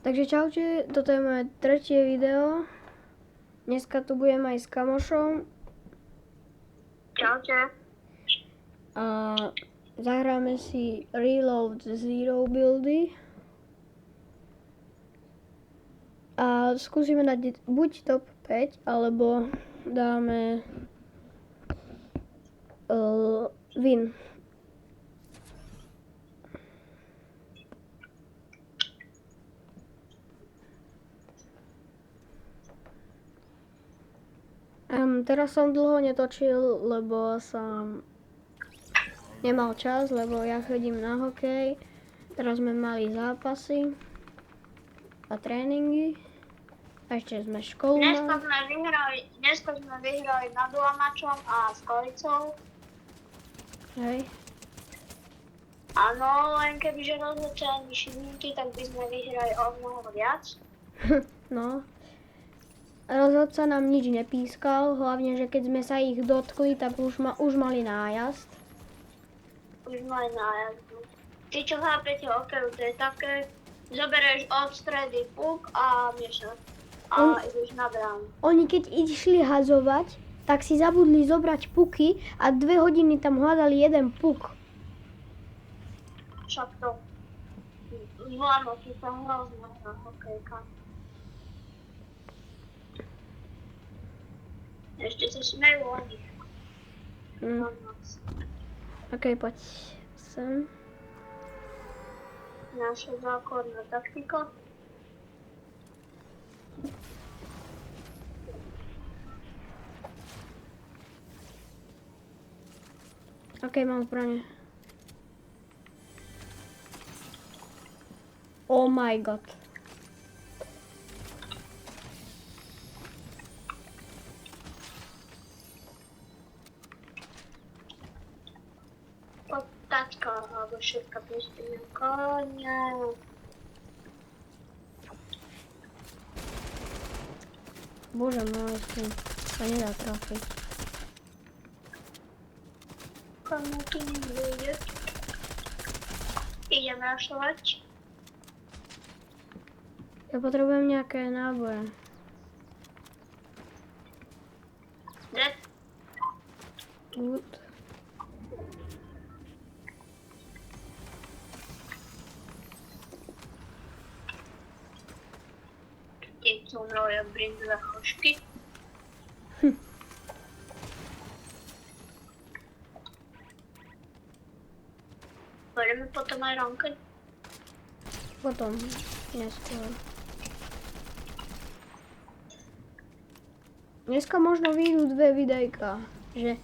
Takže čaute, toto je moje tretie video. Dneska tu budem aj s kamošom. Čaute. A zahráme si Reload Zero buildy. A skúsime dať buď top 5, alebo dáme win. Teraz som dlho netočil, lebo som nemal čas, lebo ja chodím na hokej. Teraz sme mali zápasy a tréningy. A ešte sme školu mali. Dneska sme vyhrali nad Lamačom a s Kolicou. Hej. Áno, len kebyže rozhodčali šiminky, tak by sme vyhrali o mnoho viac. No. Rozhodca nám nič nepískal, hlavne, že keď sme sa ich dotkli, tak už mali nájazd. Už mali nájazd. Ty čo chápete hokeju, to je také, zoberieš od stredy puk a miešaš. A ideš na bránu. Oni keď išli hazovať, tak si zabudli zobrať puky a 2 hodiny tam hľadali jeden puk. Však to zvládno, ty sa hrozná na hokejka. Ešte sa smejú o nich. Okej, poď sem. Naša základná taktika. Okej, mám zbranie. Oh my god. Tačka alebo všetka pustíme konia. Bože môj, s tým sa nedá trafiť. Komu tu nebude. Idem rašovať. Ja potrebujem nejaké náboje. Dead. Good. Tým sú umrel jak brindové hrošky. Pôjdeme potom aj rankeň. Potom, neskôr. Dneska možno vyjdú 2 videjka, že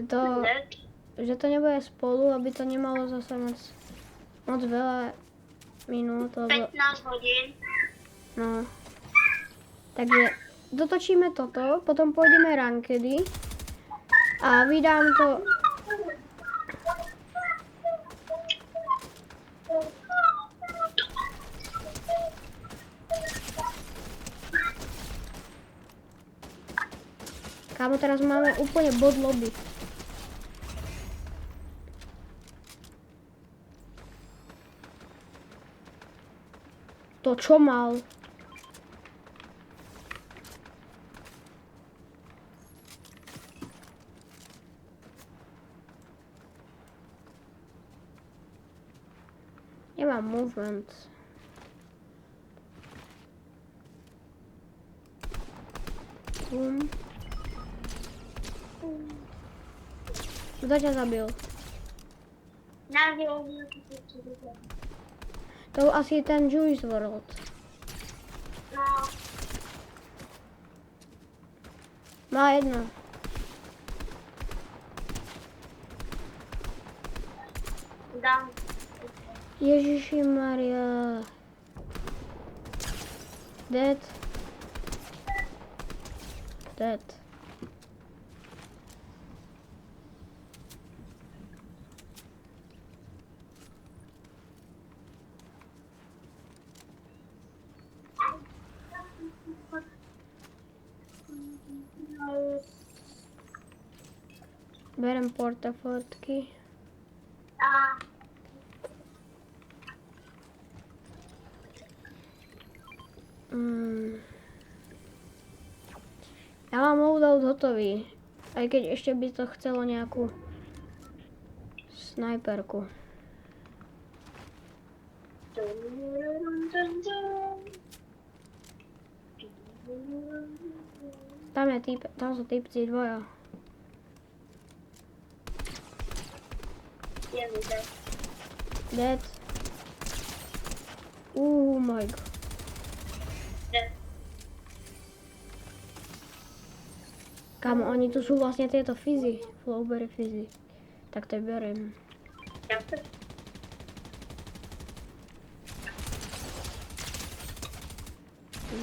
to nebude spolu, aby to nemalo zase moc veľa minút, lebo... 15 hodín. No. Takže dotočíme toto, potom pôjdeme rankedy a vydám to... Kámo, teraz máme úplne bod lobby. To čo mal? Nemám movement. Kto ťa zabil? To asi ten Juice WRLD. No, Má jedno. dám. Ježiši Maria. Dead. Dead. Berem portafotky. A Ja mám loadout hotový. Aj keď ešte by to chcelo nejakú snajperku. Tam sú typci dvoja. Dead. My god. Kámo, oni tu sú vlastne tieto fizy. Flowberry fizy. Tak to beriem.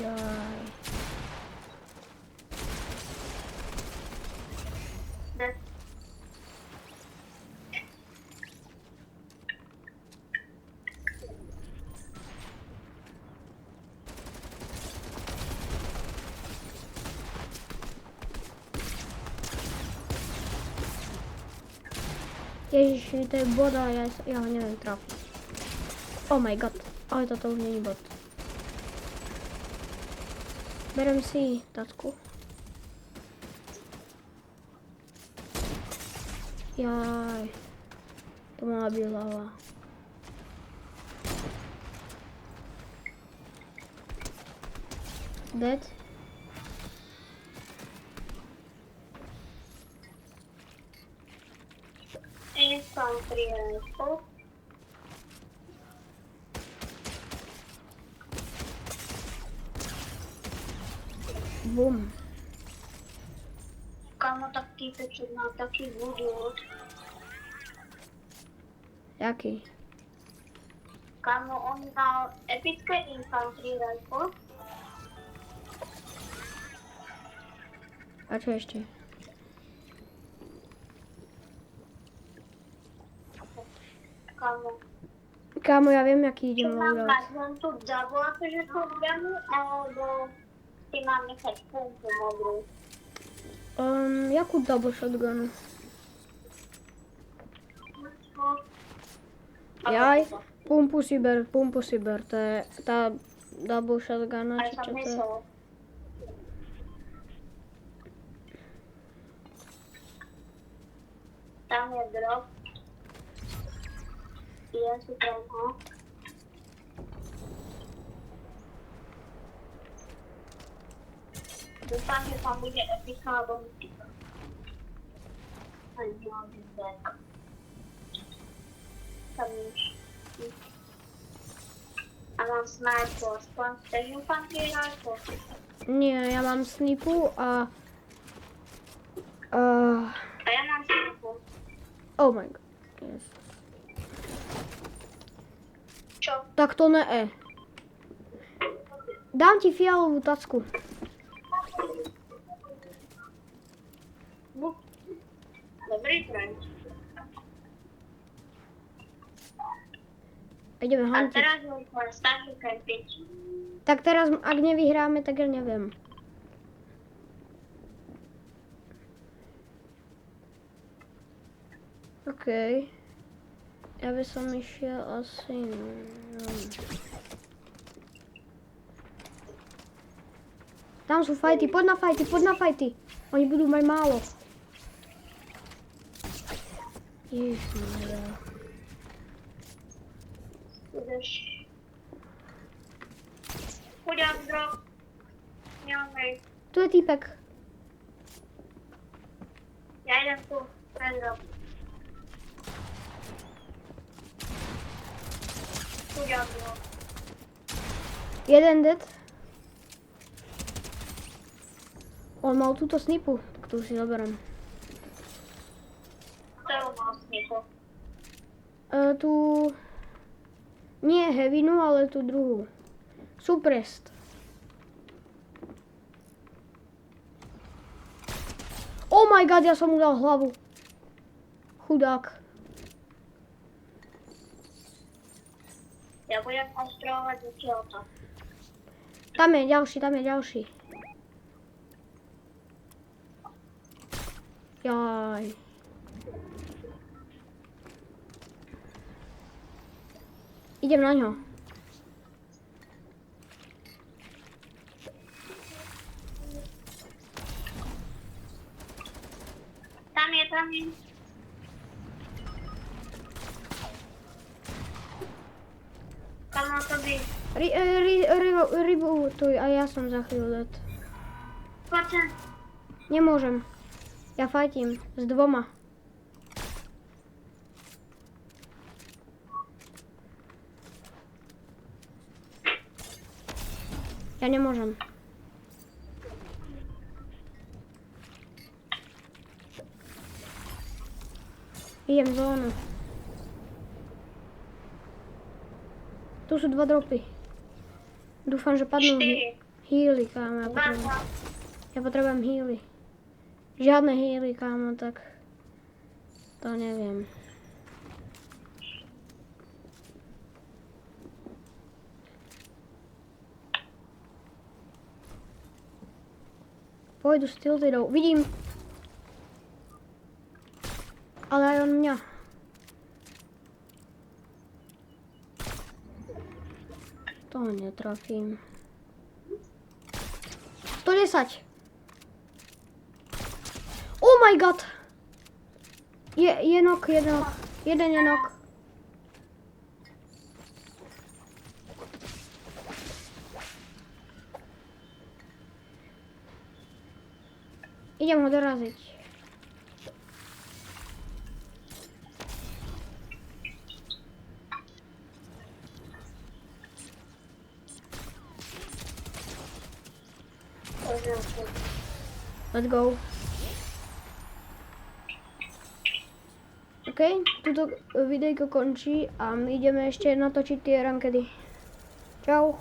Jaj. Ježiši, to je bot, ale ja ho neviem trafiť. Oh my god, ale toto už není bot. Berem si tacku. Jaj. To mala byť hlava. Dead. Infantry rifle. Bum. Kámo, tak týpeček má taký budúd. Jaký? Kámo, on mal epické infantry rifle. A čo ešte? Kámo, ja viem, aký idem Mám loadout. mať len tú double akože shotgunu, alebo si mám nechať pumpu modrú. Jakú double shotgunu? Jaj, pumpu si ber. To je tá double shotguna, Aj či som čo to je? myslel. Tam je drop. Ja si tam, ho. Dúfam, že tam bude epická alebo mytická. Aj ďalší back. Tam nič. A mám sniper, aspoň chceš infantry rifle? Nie, ja mám snipu a... A ja mám sniper. Oh my god. Yes. Čo? Tak to ne. Dám ti fialovú tacku. Dobrý trend. Ideme A hantiť. teraz môžeme stačí kempiť. Tak teraz, ak nevyhráme, tak ja neviem. OK. Ja by som išiel asi... Tam sú fajty, poď na fajty. Oni budú mať málo. Ježišmarja. Ideš. Chudák drop. Neomej. Tu je týpek. Ja idem tu. Ten drop. Chudák drop. Jeden dead. On mal túto snipu, tak tu už si zoberiem. Ktorú mal snipu? Tu... Nie heavinu, ale tú druhú. Suppressed. Oh my god, ja som mu dal hlavu. Chudák. Ja budem ostrovať zatiaľto. Tam je ďalší. Jaj. Idem na ňo. tam je. Tam mal to byť. Rybutuj a ja som za chvíľu dead. Poď sem. Nemôžem. Ja fajtím s 2. Ja nemôžem. Idem zónu. Tu sú 2 dropy. Dúfam, že padnú 4. healy, kámo. Ja potrebujem healy. Žiadne healy, kámo, tak to neviem. Pôjdu s tiltidou. Vidím. Ale aj on mňa. To netrafím. 110. Oh my god. Je nok, jeden je nok. Idem ho doraziť. Let's go. OK, tuto videjko končí a my ideme ešte natočiť tie rankedy. Čau.